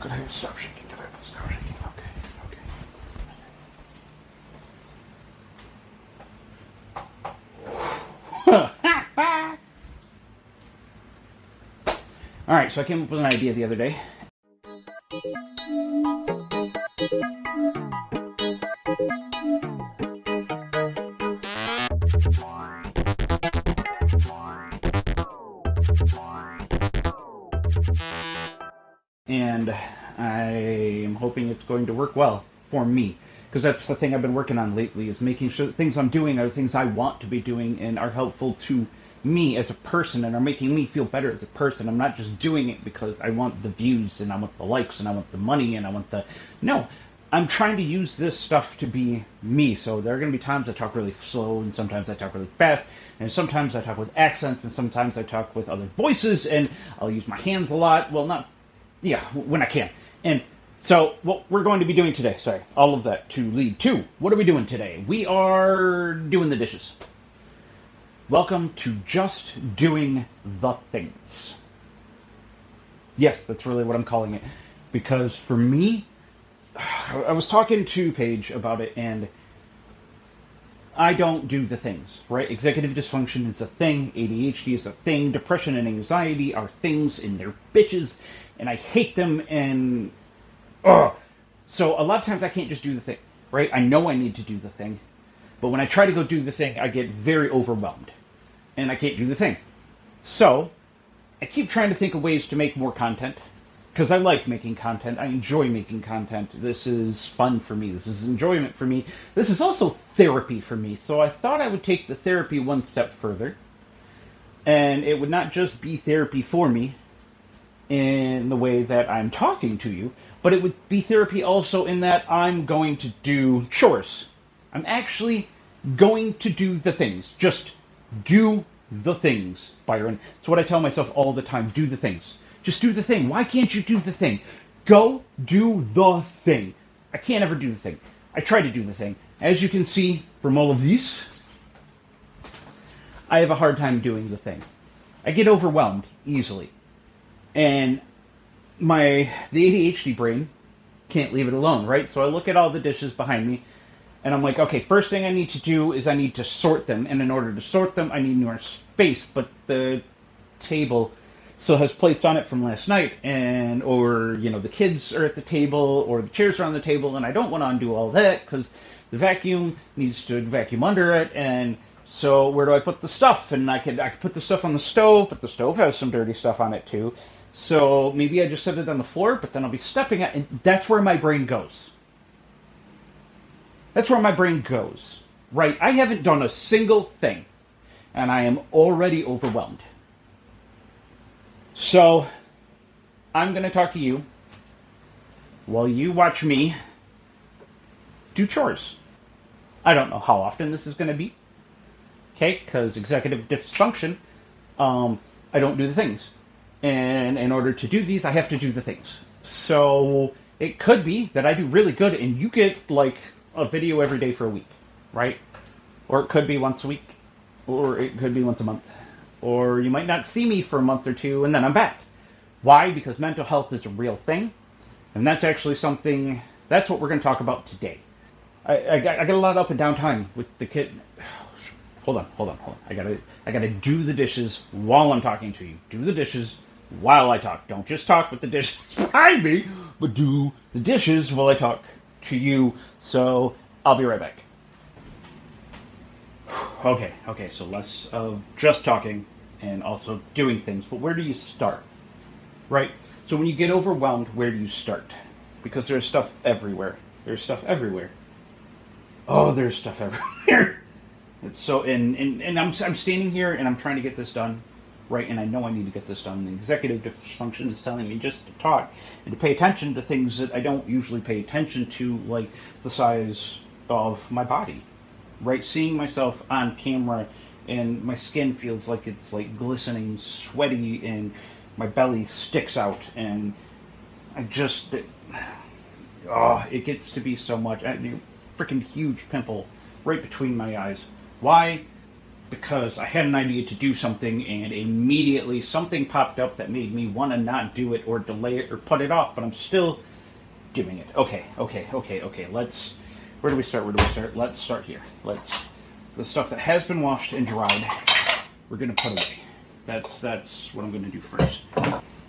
Could I stop shaking? Could I stop shaking? Okay. Alright, so I came up with an idea the other day. And I'm hoping it's going to work well for me. Because that's the thing I've been working on lately, is making sure that things I'm doing are things I want to be doing and are helpful to me as a person and are making me feel better as a person. I'm not just doing it because I want the views and I want the likes and I want the money and I want the... No, I'm trying to use this stuff to be me. So there are going to be times I talk really slow and sometimes I talk really fast and sometimes I talk with accents and sometimes I talk with other voices and I'll use my hands a lot. Well, not... Yeah, when I can. And so what we're going to be doing today, all of that to lead to, what are we doing today? We are doing the dishes. Welcome to just doing the things. Yes, that's really what I'm calling it. Because for me, I was talking to Paige about it, and I don't do the things, right? Executive dysfunction is a thing, ADHD is a thing, depression and anxiety are things, and they're bitches, and I hate them, and... So a lot of times I can't just do the thing, right? I know I need to do the thing, but when I try to go do the thing, I get very overwhelmed, and I can't do the thing. So I keep trying to think of ways to make more content, because I like making content. I enjoy making content. This is fun for me. This is enjoyment for me. This is also therapy for me. So I thought I would take the therapy one step further, and it would not just be therapy for me in the way that I'm talking to you, but it would be therapy also in that I'm going to do chores. I'm actually going to do the things. Just do the things, Byron. It's what I tell myself all the time. Do the things. Just do the thing. Why can't you do the thing? Go do the thing. I can't ever do the thing. I try to do the thing. As you can see from all of these, I have a hard time doing the thing. I get overwhelmed easily. And the ADHD brain can't leave it alone, right? So I look at all the dishes behind me, and I'm like, okay, first thing I need to do is I need to sort them, and in order to sort them, I need more space, but the table still has plates on it from last night, or the kids are at the table, or the chairs are on the table, and I don't want to undo all that, because the vacuum needs to vacuum under it, and so where do I put the stuff? And I could put the stuff on the stove, but the stove has some dirty stuff on it too. So maybe I just set it on the floor, but then I'll be stepping at it, and that's where my brain goes. That's where my brain goes, right? I haven't done a single thing, and I am already overwhelmed. So I'm going to talk to you while you watch me do chores. I don't know how often this is going to be, okay, because executive dysfunction, I don't do the things. And in order to do these, I have to do the things. So it could be that I do really good and you get like a video every day for a week, right? Or it could be once a week, or it could be once a month. Or you might not see me for a month or two and then I'm back. Why? Because mental health is a real thing. And that's actually something, that's what we're going to talk about today. I got a lot of up and down time with the kid. Hold on. I gotta do the dishes while I'm talking to you. Do the dishes while I talk. Don't just talk with the dishes behind me, but do the dishes while I talk to you. So I'll be right back. Okay, so less of just talking and also doing things. But where do you start? Right? So when you get overwhelmed, where do you start? Because there's stuff everywhere. There's stuff everywhere. Oh, there's stuff everywhere. So, and I'm standing here and I'm trying to get this done, right? And I know I need to get this done. The executive dysfunction is telling me just to talk and to pay attention to things that I don't usually pay attention to, like the size of my body, right? Seeing myself on camera and my skin feels like it's like glistening, sweaty, and my belly sticks out, and it gets to be so much. A freaking huge pimple right between my eyes. Why? because I had an idea to do something, and immediately something popped up that made me want to not do it or delay it or put it off, but I'm still doing it. Okay. Where do we start? Let's start here. The stuff that has been washed and dried, we're going to put away. That's what I'm going to do first.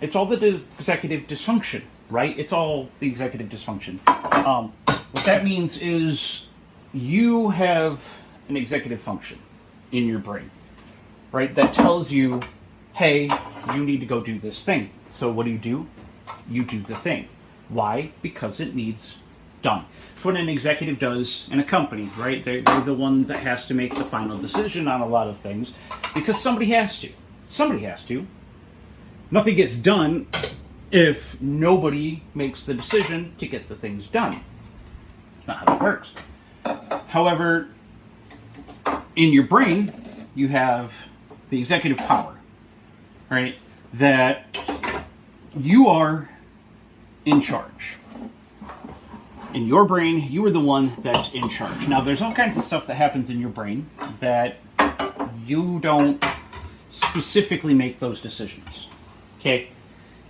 It's all the executive dysfunction, right? It's all the executive dysfunction. What that means is you have an executive function in your brain, right? That tells you, hey, you need to go do this thing. So what do? You do the thing. Why? Because it needs done. It's what an executive does in a company, right? They're the one that has to make the final decision on a lot of things because somebody has to. Somebody has to. Nothing gets done if nobody makes the decision to get the things done. It's not how it works. However, in your brain, you have the executive power, right? That you are in charge. In your brain, you are the one that's in charge. Now, there's all kinds of stuff that happens in your brain that you don't specifically make those decisions. Okay?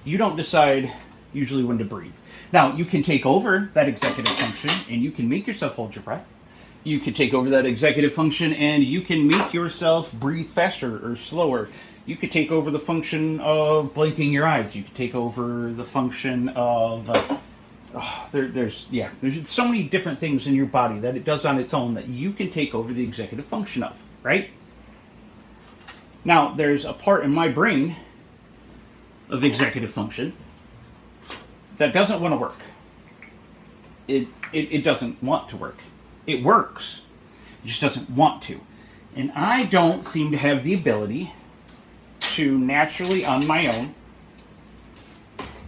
You don't decide usually when to breathe. Now, you can take over that executive function and you can make yourself hold your breath. You can take over that executive function and you can make yourself breathe faster or slower. You could take over the function of blinking your eyes. You could take over the function of... there's so many different things in your body that it does on its own that you can take over the executive function of, right? Now, there's a part in my brain of executive function that doesn't want to work. It doesn't want to work. It works. It just doesn't want to. And I don't seem to have the ability to naturally, on my own,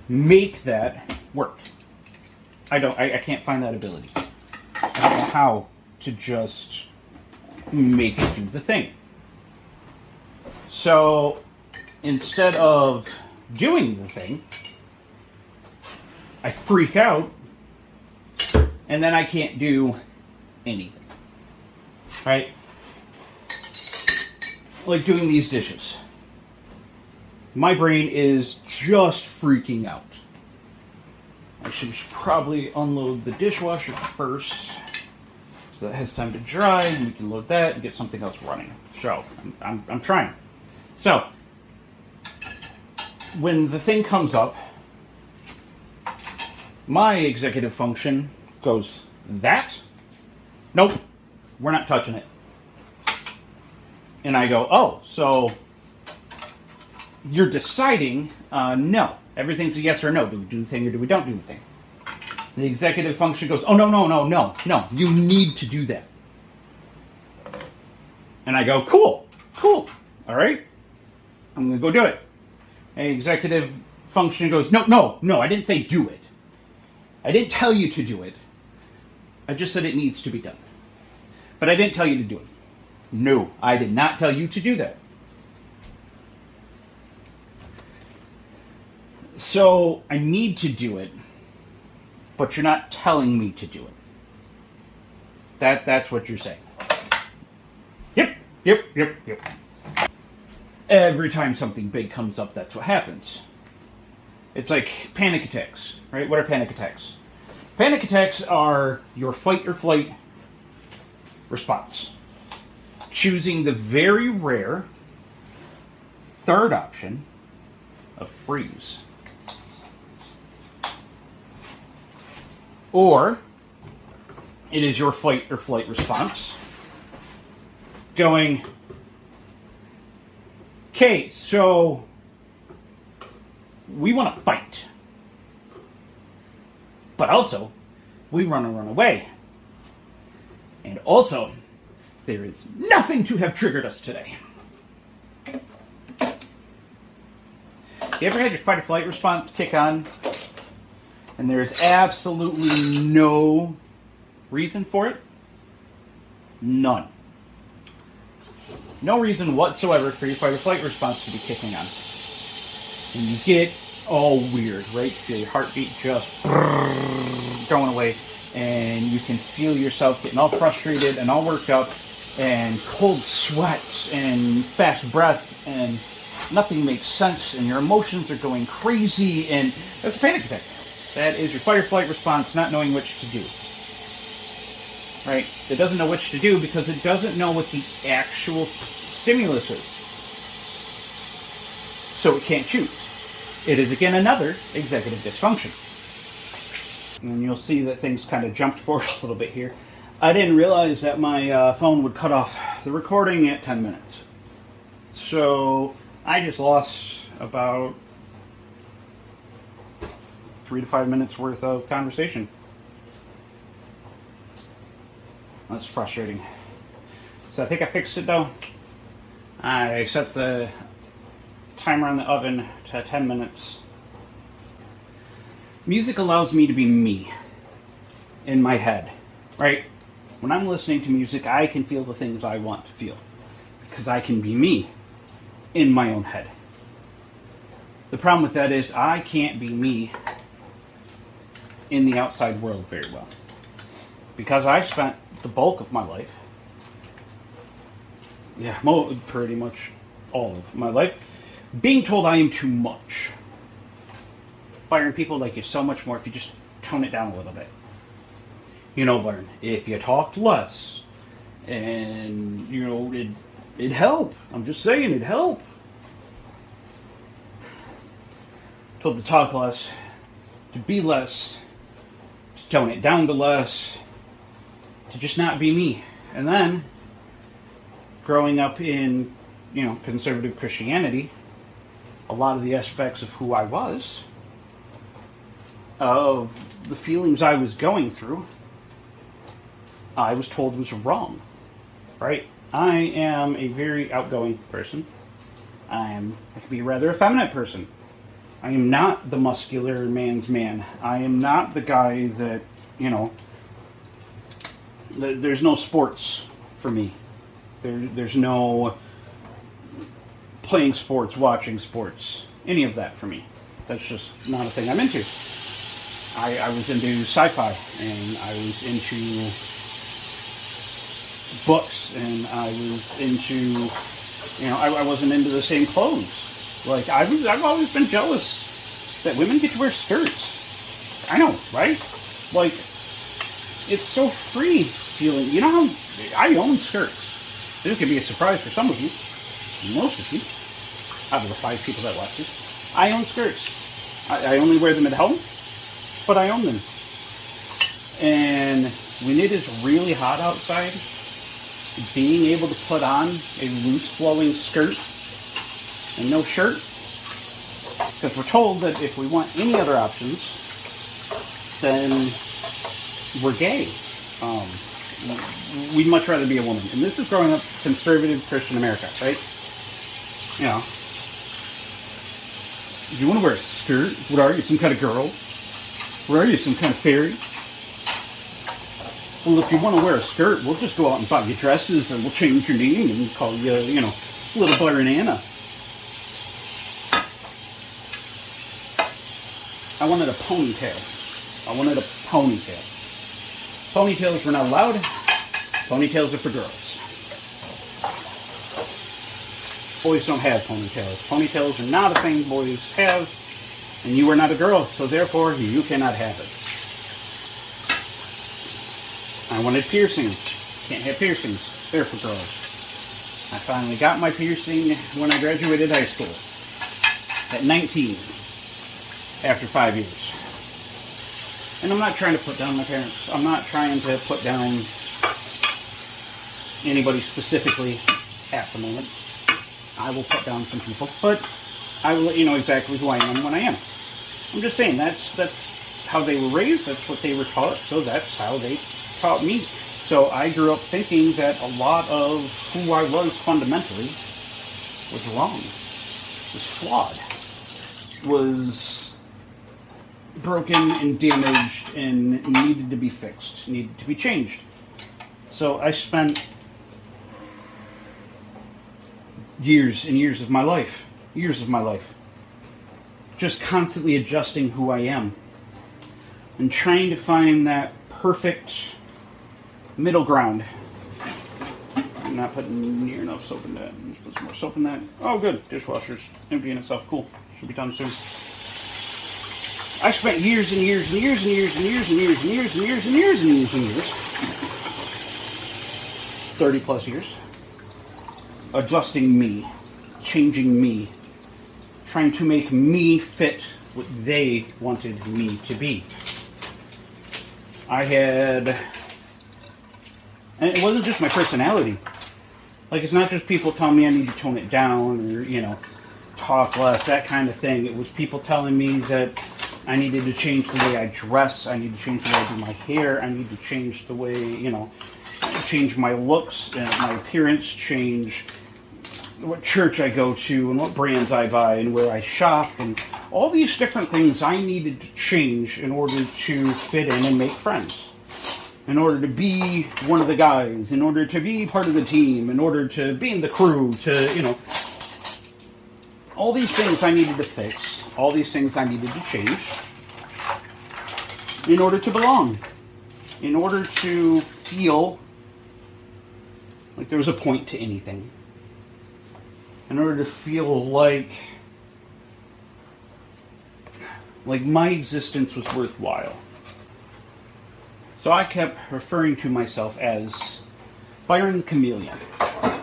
make that work. I can't find that ability. I don't know how to just make it do the thing. So instead of doing the thing, I freak out and then I can't do anything. Right? Like doing these dishes. My brain is just freaking out. I should probably unload the dishwasher first so that has time to dry and we can load that and get something else running. So, I'm trying. So, when the thing comes up, my executive function goes, that? Nope, we're not touching it. And I go, oh, so you're deciding, no. Everything's a yes or no. Do we do the thing or do we don't do the thing? The executive function goes, oh, no. You need to do that. And I go, cool. All right. I'm going to go do it. And the executive function goes, no. I didn't say do it. I didn't tell you to do it. I just said it needs to be done. But I didn't tell you to do it. No, I did not tell you to do that. So I need to do it, but you're not telling me to do it. That's what you're saying. Yep. Every time something big comes up, that's what happens. It's like panic attacks, right? What are panic attacks? Panic attacks are your fight or flight response. Choosing the very rare third option of freeze. Or it is your fight or flight response going, okay, so we want to fight. But also, we want to run away. And also, there is nothing to have triggered us today. You ever had your fight or flight response kick on? And there's absolutely no reason for it? None. No reason whatsoever for your fight or flight response to be kicking on. And you get all weird, right? Feel your heartbeat just going away. And you can feel yourself getting all frustrated and all worked up. and cold sweats and fast breath, and nothing makes sense, and your emotions are going crazy, and that's a panic attack. That is your fight or flight response not knowing which to do. Right? It doesn't know which to do because it doesn't know what the actual stimulus is. So it can't choose. It is, again, another executive dysfunction. And you'll see that things kind of jumped forward a little bit here. I didn't realize that my phone would cut off the recording at 10 minutes. So I just lost about 3 to 5 minutes worth of conversation. That's frustrating. So I think I fixed it though. I set the timer on the oven to 10 minutes. Music allows me to be me in my head, right? When I'm listening to music, I can feel the things I want to feel because I can be me in my own head. The problem with that is I can't be me in the outside world very well because I spent the bulk of my life, pretty much all of my life, being told I am too much. Byron, people like you so much more if you just tone it down a little bit. You know, Byron, if you talked less, and, you know, it'd help. I'm just saying, it'd help. Told to talk less, to be less, to tone it down to less, to just not be me. And then, growing up in, you know, conservative Christianity, a lot of the aspects of who I was, of the feelings I was going through, I was told was wrong, right? I am a very outgoing person. I can be a rather effeminate person. I am not the muscular man's man. I am not the guy that, you know, there's no sports for me. There's no playing sports, watching sports, any of that for me. That's just not a thing I'm into. I was into sci-fi, and I was into books, and I was into, you know, I wasn't into the same clothes. Like, I've always been jealous that women get to wear skirts. I know, right? Like, it's so free feeling. You know how I own skirts. This could be a surprise for some of you, most of you, out of the 5 people that watch this. I own skirts. I only wear them at home, but I own them. And when it is really hot outside, being able to put on a loose flowing skirt and no shirt, because we're told that if we want any other options, then we're gay. We'd much rather be a woman. And this is growing up conservative Christian America, right? You know, you want to wear a skirt? What are you, some kind of girl? What are you, some kind of fairy? Well, if you want to wear a skirt, we'll just go out and buy you dresses, and we'll change your name and call you, you know, Little Byron Anna. I wanted a ponytail. Ponytails were not allowed. Ponytails are for girls. Boys don't have ponytails. Ponytails are not a thing boys have, and you are not a girl, so therefore you cannot have it. I wanted piercings. Can't have piercings. They're for girls. I finally got my piercing when I graduated high school. At 19. After 5 years. And I'm not trying to put down my parents. I'm not trying to put down anybody specifically at the moment. I will put down some people, but I will let you know exactly who I am when I am. I'm just saying, that's how they were raised, that's what they were taught, so that's how they taught me. So I grew up thinking that a lot of who I was fundamentally was wrong, was flawed, was broken and damaged and needed to be fixed, needed to be changed. So I spent years and years of my life, just constantly adjusting who I am and trying to find that perfect middle ground. You not putting near enough soap in that. Let's put some more soap in that. Oh, good. Dishwasher's emptying itself. Cool. Should be done soon. I spent years and years and years and years and years and years and years and years and years and years and years, 30 plus years, adjusting me, changing me, trying to make me fit what they wanted me to be. And it wasn't just my personality. Like, it's not just people telling me I need to tone it down or, talk less, that kind of thing. It was people telling me that I needed to change the way I dress, I need to change the way I do my hair, I need to change the way, change my looks and my appearance, change what church I go to and what brands I buy and where I shop, and all these different things I needed to change in order to fit in and make friends, in order to be one of the guys, in order to be part of the team, in order to be in the crew, to, all these things I needed to fix, all these things I needed to change in order to belong, in order to feel like there was a point to anything, in order to feel like my existence was worthwhile. So I kept referring to myself as Byron the Chameleon.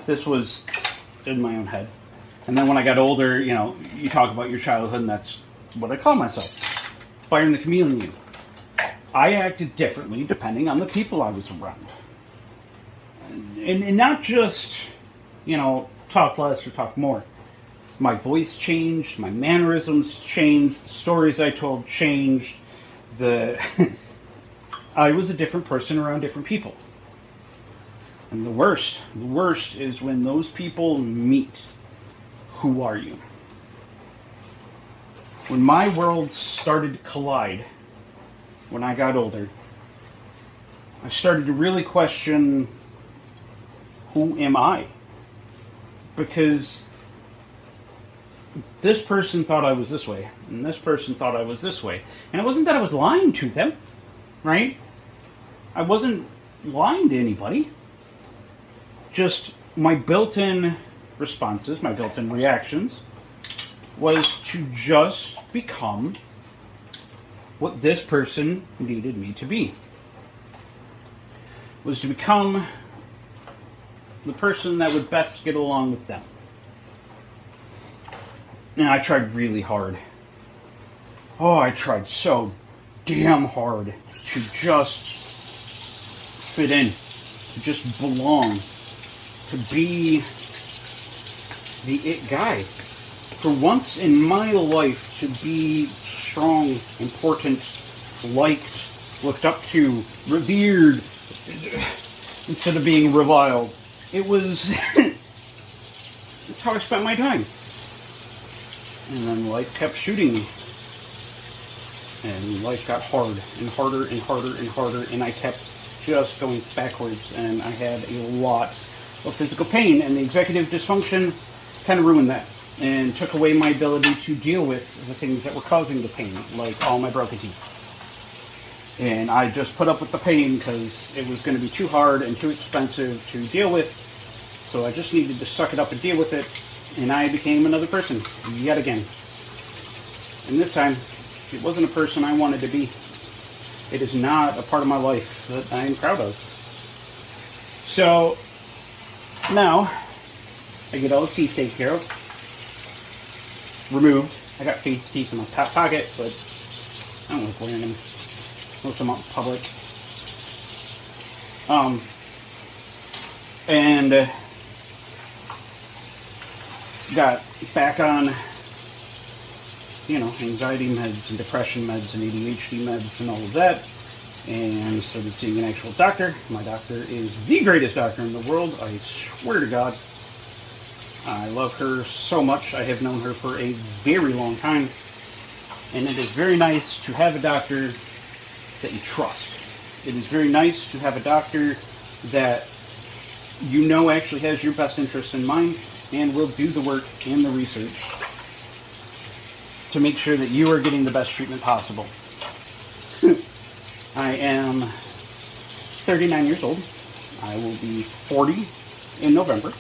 This was in my own head. And then when I got older, you talk about your childhood, and that's what I call myself. Byron the Chameleon. I acted differently depending on the people I was around. And not just, talk less or talk more. My voice changed, my mannerisms changed, the stories I told changed. I was a different person around different people. And the worst is when those people meet. Who are you? When my worlds started to collide, when I got older, I started to really question, who am I? Because this person thought I was this way, and this person thought I was this way. And it wasn't that I was lying to them, right? I wasn't lying to anybody. Just my built-in responses, my built-in reactions, was to just become what this person needed me to be. Was to become the person that would best get along with them. And I tried really hard. Oh, I tried so damn hard to just fit in, to just belong, to be the it guy. For once in my life, to be strong, important, liked, looked up to, revered, instead of being reviled. It was that's how I spent my time. And then life kept shooting me. And life got hard and harder and harder and harder, and I kept just going backwards, and I had a lot of physical pain, and the executive dysfunction kind of ruined that and took away my ability to deal with the things that were causing the pain, like all my broken teeth. And I just put up with the pain because it was going to be too hard and too expensive to deal with, so I just needed to suck it up and deal with it, and I became another person, yet again. And this time, it wasn't a person I wanted to be. It is not a part of my life that I am proud of. So, now, I get all the teeth taken care of, removed. I got teeth in my top pocket, but I don't like wearing them unless I'm out in public. And got back on, anxiety meds and depression meds and ADHD meds and all of that, and started seeing an actual doctor. My doctor is the greatest doctor in the world, I swear to God. I love her so much. I have known her for a very long time, and it is very nice to have a doctor that you trust. It is very nice to have a doctor that actually has your best interests in mind and will do the work and the research to make sure that you are getting the best treatment possible. I am 39 years old. I will be 40 in November.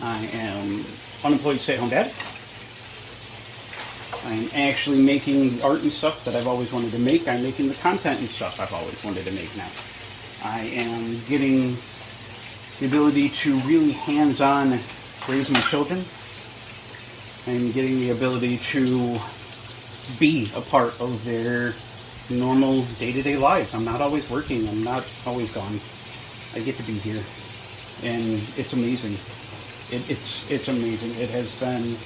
I am unemployed stay-at-home dad. I'm actually making art and stuff that I've always wanted to make. I'm making the content and stuff I've always wanted to make now. I am getting the ability to really hands-on raise my children. I'm getting the ability to be a part of their normal day-to-day lives. I'm not always working. I'm not always gone. I get to be here. And it's amazing. It's amazing. It has been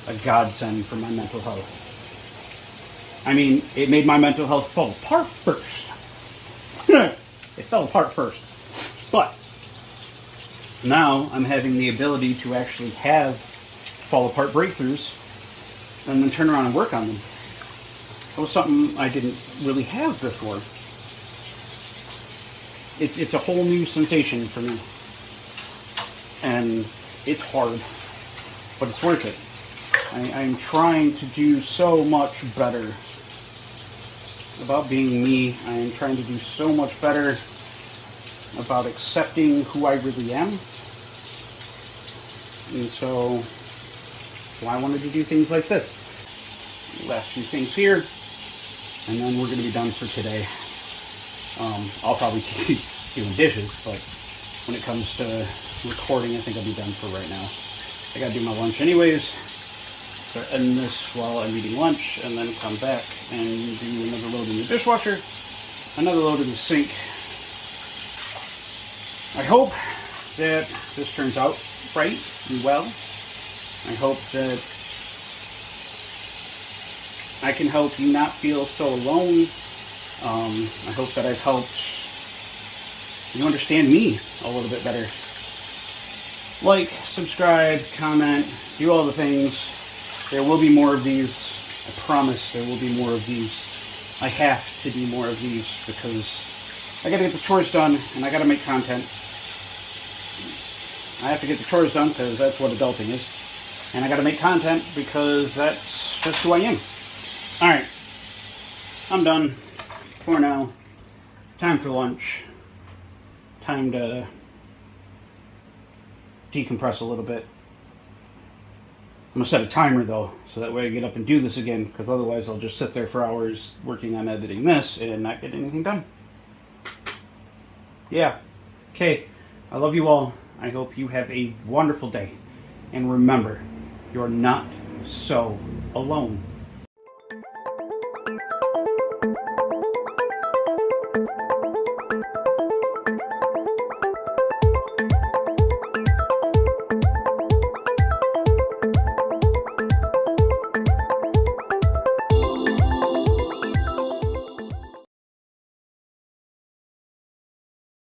a godsend for my mental health. I mean, it made my mental health fall apart first. It fell apart first. But now I'm having the ability to actually have fall apart breakthroughs and then turn around and work on them. That was something I didn't really have before. It's a whole new sensation for me. And it's hard, but it's worth it. I'm trying to do so much better about being me. I am trying to do so much better about accepting who I really am. And so I wanted to do things like this. Last few things here, and then we're going to be done for today. I'll probably keep doing dishes, but when it comes to recording, I think I'll be done for right now. I got to do my lunch anyways, so I end this while I'm eating lunch, and then come back and do another load in the dishwasher, another load in the sink. I hope that this turns out right and well. I hope that I can help you not feel so alone. I hope that I've helped you understand me a little bit better. Like, subscribe, comment, do all the things. There will be more of these. I promise there will be more of these. I have to do more of these because I got to get the chores done and I got to make content. I have to get the chores done because that's what adulting is. And I got to make content because that's just who I am. Alright, I'm done for now. Time for lunch. Time to decompress a little bit. I'm going to set a timer though, so that way I get up and do this again, because otherwise I'll just sit there for hours working on editing this and not get anything done. Yeah. Okay. I love you all. I hope you have a wonderful day. And remember, you're not so alone.